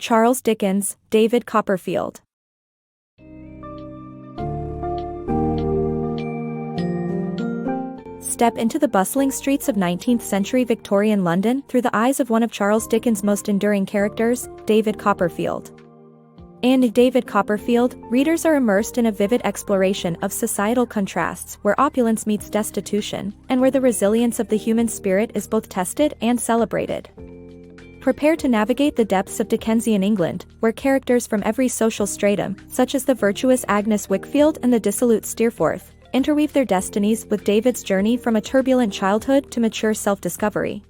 Charles Dickens, David Copperfield. Step into the bustling streets of 19th-century Victorian London through the eyes of one of Charles Dickens' most enduring characters, David Copperfield. In David Copperfield, readers are immersed in a vivid exploration of societal contrasts where opulence meets destitution, and where the resilience of the human spirit is both tested and celebrated. Prepare to navigate the depths of Dickensian England, where characters from every social stratum, such as the virtuous Agnes Wickfield and the dissolute Steerforth, interweave their destinies with David's journey from a turbulent childhood to mature self-discovery.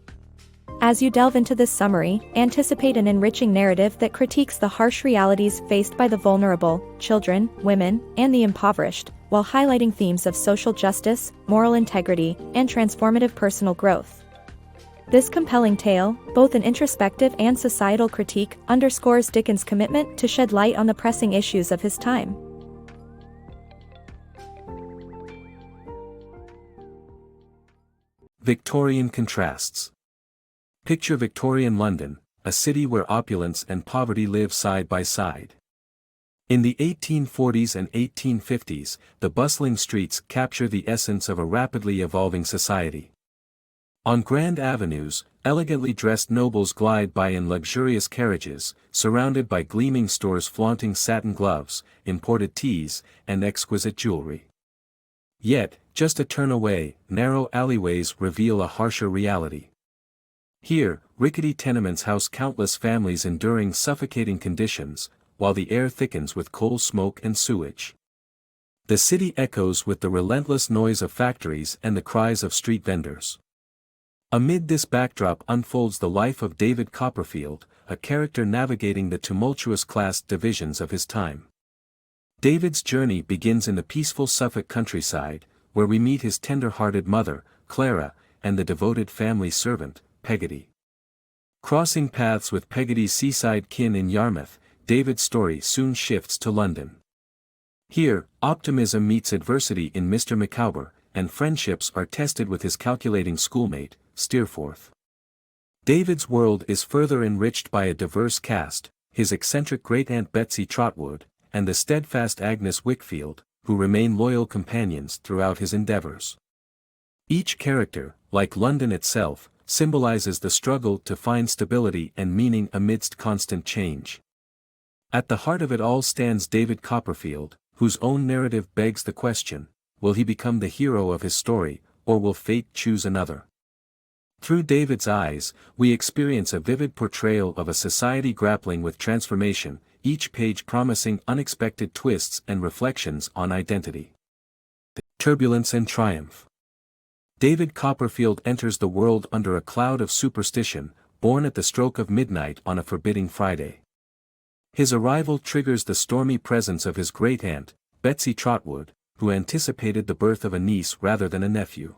As you delve into this summary, anticipate an enriching narrative that critiques the harsh realities faced by the vulnerable, children, women, and the impoverished, while highlighting themes of social justice, moral integrity, and transformative personal growth. This compelling tale, both an introspective and societal critique, underscores Dickens' commitment to shed light on the pressing issues of his time. Victorian Contrasts. Picture Victorian London, a city where opulence and poverty live side by side. In the 1840s and 1850s, the bustling streets capture the essence of a rapidly evolving society. On grand avenues, elegantly dressed nobles glide by in luxurious carriages, surrounded by gleaming stores flaunting satin gloves, imported teas, and exquisite jewelry. Yet, just a turn away, narrow alleyways reveal a harsher reality. Here, rickety tenements house countless families enduring suffocating conditions, while the air thickens with coal smoke and sewage. The city echoes with the relentless noise of factories and the cries of street vendors. Amid this backdrop unfolds the life of David Copperfield, a character navigating the tumultuous class divisions of his time. David's journey begins in the peaceful Suffolk countryside, where we meet his tender-hearted mother, Clara, and the devoted family servant, Peggotty. Crossing paths with Peggotty's seaside kin in Yarmouth, David's story soon shifts to London. Here, optimism meets adversity in Mr. Micawber, and friendships are tested with his calculating schoolmate, Steerforth. David's world is further enriched by a diverse cast, his eccentric great-aunt Betsy Trotwood, and the steadfast Agnes Wickfield, who remain loyal companions throughout his endeavors. Each character, like London itself, symbolizes the struggle to find stability and meaning amidst constant change. At the heart of it all stands David Copperfield, whose own narrative begs the question, will he become the hero of his story, or will fate choose another? Through David's eyes, we experience a vivid portrayal of a society grappling with transformation, each page promising unexpected twists and reflections on identity. Turbulence and Triumph. David Copperfield enters the world under a cloud of superstition, born at the stroke of midnight on a forbidding Friday. His arrival triggers the stormy presence of his great-aunt, Betsy Trotwood, who anticipated the birth of a niece rather than a nephew.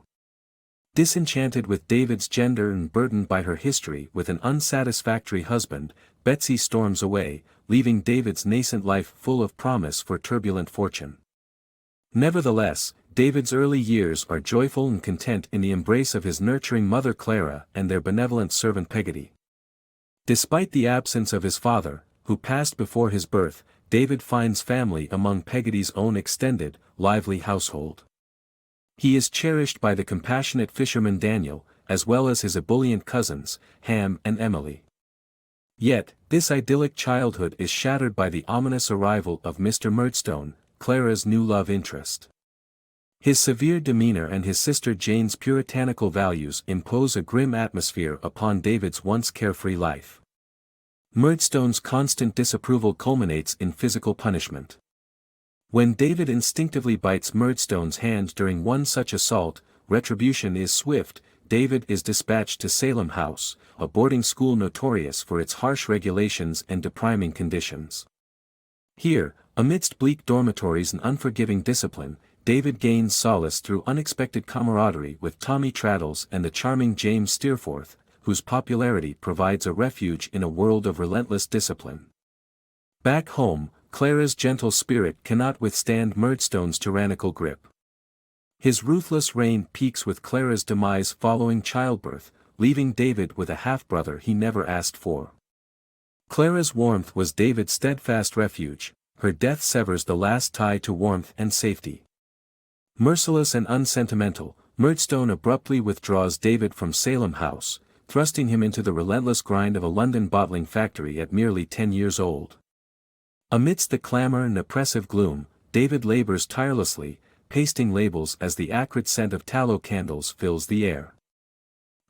Disenchanted with David's gender and burdened by her history with an unsatisfactory husband, Betsy storms away, leaving David's nascent life full of promise for turbulent fortune. Nevertheless, David's early years are joyful and content in the embrace of his nurturing mother Clara and their benevolent servant Peggotty. Despite the absence of his father, who passed before his birth, David finds family among Peggotty's own extended, lively household. He is cherished by the compassionate fisherman Daniel, as well as his ebullient cousins, Ham and Emily. Yet, this idyllic childhood is shattered by the ominous arrival of Mr. Murdstone, Clara's new love interest. His severe demeanor and his sister Jane's puritanical values impose a grim atmosphere upon David's once carefree life. Murdstone's constant disapproval culminates in physical punishment. When David instinctively bites Murdstone's hand during one such assault, retribution is swift. David is dispatched to Salem House, a boarding school notorious for its harsh regulations and depriving conditions. Here, amidst bleak dormitories and unforgiving discipline, David gains solace through unexpected camaraderie with Tommy Traddles and the charming James Steerforth, whose popularity provides a refuge in a world of relentless discipline. Back home, Clara's gentle spirit cannot withstand Murdstone's tyrannical grip. His ruthless reign peaks with Clara's demise following childbirth, leaving David with a half-brother he never asked for. Clara's warmth was David's steadfast refuge, her death severs the last tie to warmth and safety. Merciless and unsentimental, Murdstone abruptly withdraws David from Salem House, thrusting him into the relentless grind of a London bottling factory at merely 10 years old. Amidst the clamor and oppressive gloom, David labors tirelessly, pasting labels as the acrid scent of tallow candles fills the air.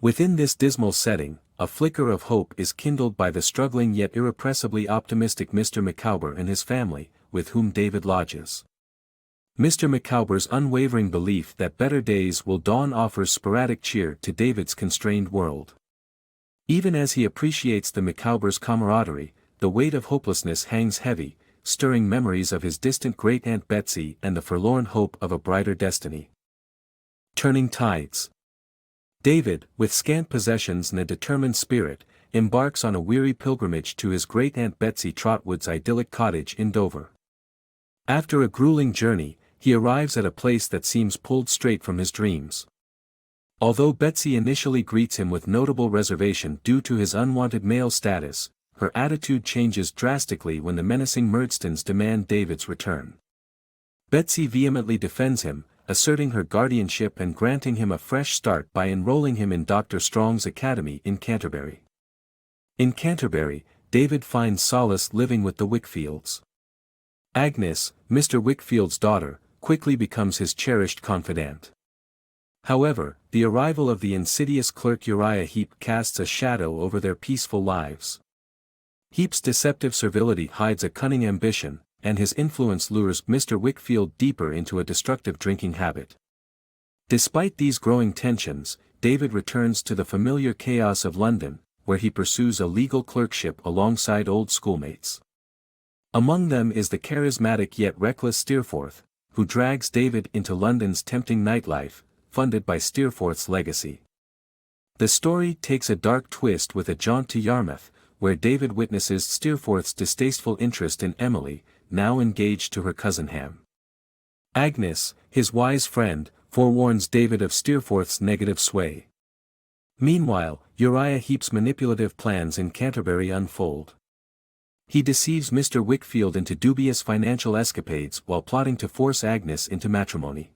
Within this dismal setting, a flicker of hope is kindled by the struggling yet irrepressibly optimistic Mr. Micawber and his family, with whom David lodges. Mr. Micawber's unwavering belief that better days will dawn offers sporadic cheer to David's constrained world. Even as he appreciates the Micawber's camaraderie, the weight of hopelessness hangs heavy, stirring memories of his distant great-aunt Betsy and the forlorn hope of a brighter destiny. Turning tides. David, with scant possessions and a determined spirit, embarks on a weary pilgrimage to his great-aunt Betsy Trotwood's idyllic cottage in Dover. After a grueling journey, he arrives at a place that seems pulled straight from his dreams. Although Betsy initially greets him with notable reservation due to his unwanted male status, her attitude changes drastically when the menacing Murdstones demand David's return. Betsy vehemently defends him, asserting her guardianship and granting him a fresh start by enrolling him in Dr. Strong's academy in Canterbury. In Canterbury, David finds solace living with the Wickfields. Agnes, Mr. Wickfield's daughter, quickly becomes his cherished confidant. However, the arrival of the insidious clerk Uriah Heep casts a shadow over their peaceful lives. Heap's deceptive servility hides a cunning ambition, and his influence lures Mr. Wickfield deeper into a destructive drinking habit. Despite these growing tensions, David returns to the familiar chaos of London, where he pursues a legal clerkship alongside old schoolmates. Among them is the charismatic yet reckless Steerforth, who drags David into London's tempting nightlife, funded by Steerforth's legacy. The story takes a dark twist with a jaunt to Yarmouth, where David witnesses Steerforth's distasteful interest in Emily, now engaged to her cousin Ham. Agnes, his wise friend, forewarns David of Steerforth's negative sway. Meanwhile, Uriah Heep's manipulative plans in Canterbury unfold. He deceives Mr. Wickfield into dubious financial escapades while plotting to force Agnes into matrimony.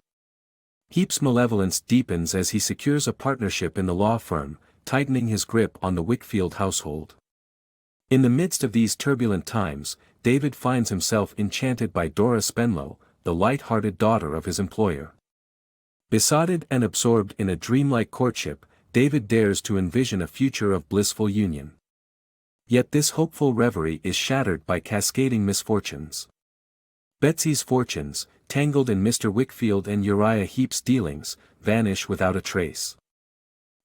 Heep's malevolence deepens as he secures a partnership in the law firm, tightening his grip on the Wickfield household. In the midst of these turbulent times, David finds himself enchanted by Dora Spenlow, the light-hearted daughter of his employer. Besotted and absorbed in a dreamlike courtship, David dares to envision a future of blissful union. Yet this hopeful reverie is shattered by cascading misfortunes. Betsy's fortunes, tangled in Mr. Wickfield and Uriah Heep's dealings, vanish without a trace.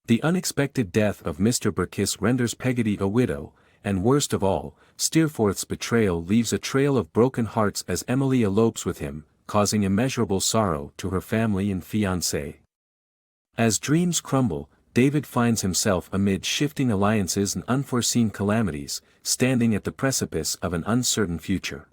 The unexpected death of Mr. Burkiss renders Peggotty a widow, and worst of all, Steerforth's betrayal leaves a trail of broken hearts as Emily elopes with him, causing immeasurable sorrow to her family and fiancé. As dreams crumble, David finds himself amid shifting alliances and unforeseen calamities, standing at the precipice of an uncertain future.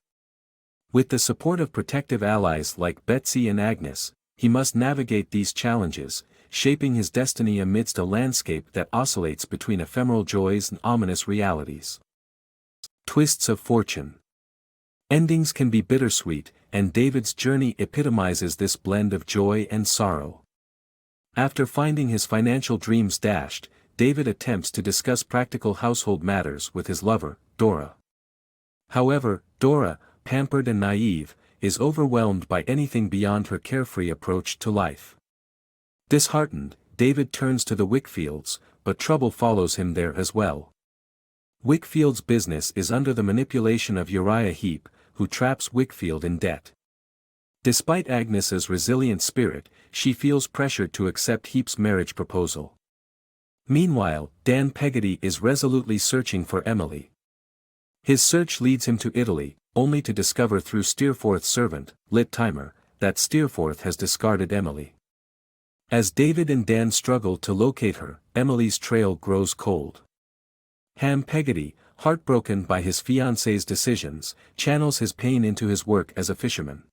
With the support of protective allies like Betsy and Agnes, he must navigate these challenges, shaping his destiny amidst a landscape that oscillates between ephemeral joys and ominous realities. Twists of fortune. Endings can be bittersweet, and David's journey epitomizes this blend of joy and sorrow. After finding his financial dreams dashed, David attempts to discuss practical household matters with his lover, Dora. However, Dora, pampered and naive, is overwhelmed by anything beyond her carefree approach to life. Disheartened, David turns to the Wickfields, but trouble follows him there as well. Wickfield's business is under the manipulation of Uriah Heep, who traps Wickfield in debt. Despite Agnes's resilient spirit, she feels pressured to accept Heep's marriage proposal. Meanwhile, Dan Peggotty is resolutely searching for Emily. His search leads him to Italy, only to discover through Steerforth's servant, Lit Timer, that Steerforth has discarded Emily. As David and Dan struggle to locate her, Emily's trail grows cold. Ham Peggotty, heartbroken by his fiancée's decisions, channels his pain into his work as a fisherman.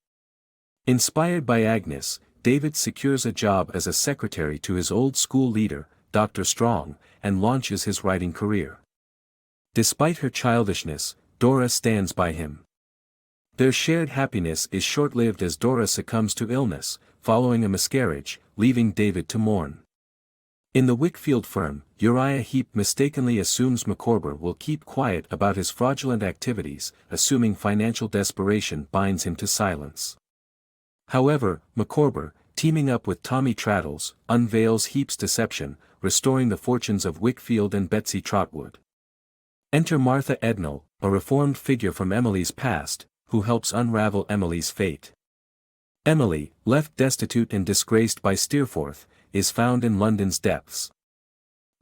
Inspired by Agnes, David secures a job as a secretary to his old school leader, Dr. Strong, and launches his writing career. Despite her childishness, Dora stands by him. Their shared happiness is short-lived as Dora succumbs to illness, following a miscarriage, leaving David to mourn. In the Wickfield firm, Uriah Heep mistakenly assumes Micawber will keep quiet about his fraudulent activities, assuming financial desperation binds him to silence. However, Micawber, teaming up with Tommy Traddles, unveils Heap's deception, restoring the fortunes of Wickfield and Betsy Trotwood. Enter Martha Ednall, a reformed figure from Emily's past, who helps unravel Emily's fate. Emily, left destitute and disgraced by Steerforth, is found in London's depths.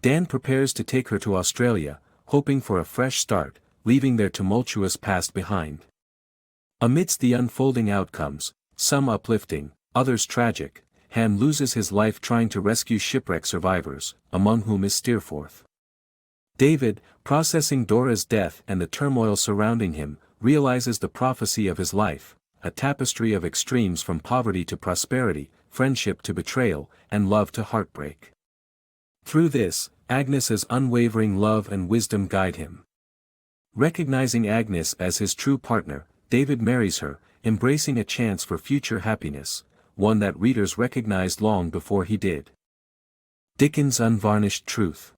Dan prepares to take her to Australia, hoping for a fresh start, leaving their tumultuous past behind. Amidst the unfolding outcomes, some uplifting, others tragic, Ham loses his life trying to rescue shipwreck survivors, among whom is Steerforth. David, processing Dora's death and the turmoil surrounding him, realizes the prophecy of his life, a tapestry of extremes from poverty to prosperity, friendship to betrayal, and love to heartbreak. Through this, Agnes's unwavering love and wisdom guide him. Recognizing Agnes as his true partner, David marries her, embracing a chance for future happiness, one that readers recognized long before he did. Dickens' Unvarnished Truth.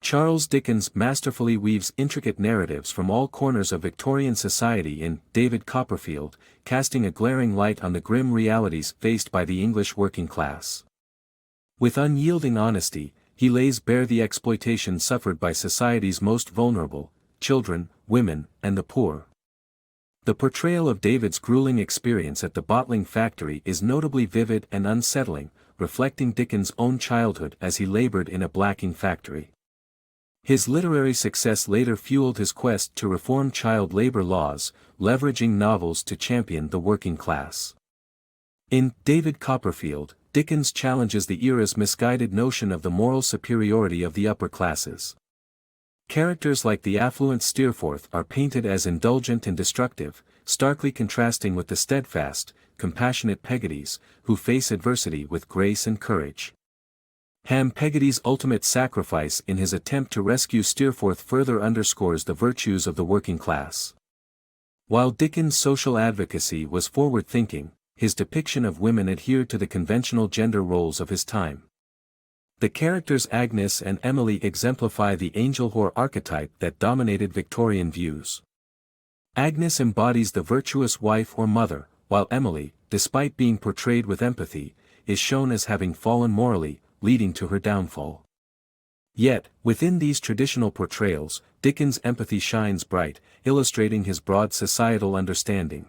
Charles Dickens masterfully weaves intricate narratives from all corners of Victorian society in David Copperfield, casting a glaring light on the grim realities faced by the English working class. With unyielding honesty, he lays bare the exploitation suffered by society's most vulnerable, children, women, and the poor. The portrayal of David's grueling experience at the bottling factory is notably vivid and unsettling, reflecting Dickens' own childhood as he labored in a blacking factory. His literary success later fueled his quest to reform child labor laws, leveraging novels to champion the working class. In David Copperfield, Dickens challenges the era's misguided notion of the moral superiority of the upper classes. Characters like the affluent Steerforth are painted as indulgent and destructive, starkly contrasting with the steadfast, compassionate Peggotties, who face adversity with grace and courage. Ham Peggotty's ultimate sacrifice in his attempt to rescue Steerforth further underscores the virtues of the working class. While Dickens' social advocacy was forward-thinking, his depiction of women adhered to the conventional gender roles of his time. The characters Agnes and Emily exemplify the angel whore archetype that dominated Victorian views. Agnes embodies the virtuous wife or mother, while Emily, despite being portrayed with empathy, is shown as having fallen morally, leading to her downfall. Yet, within these traditional portrayals, Dickens' empathy shines bright, illustrating his broad societal understanding.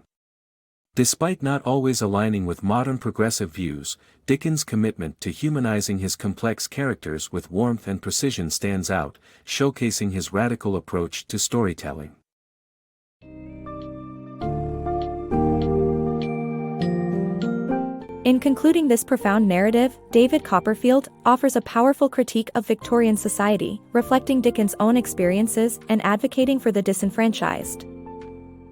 Despite not always aligning with modern progressive views, Dickens' commitment to humanizing his complex characters with warmth and precision stands out, showcasing his radical approach to storytelling. In concluding this profound narrative, David Copperfield offers a powerful critique of Victorian society, reflecting Dickens' own experiences and advocating for the disenfranchised.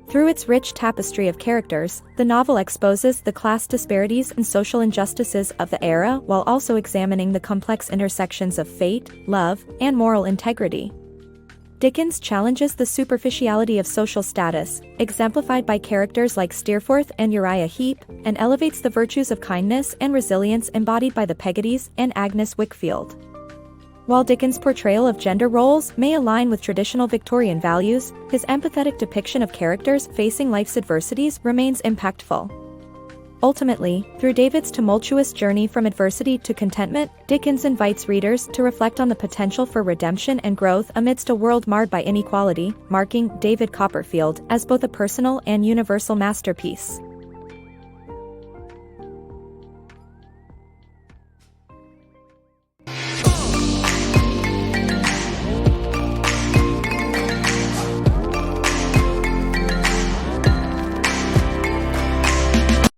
Through its rich tapestry of characters, the novel exposes the class disparities and social injustices of the era while also examining the complex intersections of fate, love, and moral integrity. Dickens challenges the superficiality of social status, exemplified by characters like Steerforth and Uriah Heep, and elevates the virtues of kindness and resilience embodied by the Peggotties and Agnes Wickfield. While Dickens' portrayal of gender roles may align with traditional Victorian values, his empathetic depiction of characters facing life's adversities remains impactful. Ultimately, through David's tumultuous journey from adversity to contentment, Dickens invites readers to reflect on the potential for redemption and growth amidst a world marred by inequality, marking David Copperfield as both a personal and universal masterpiece.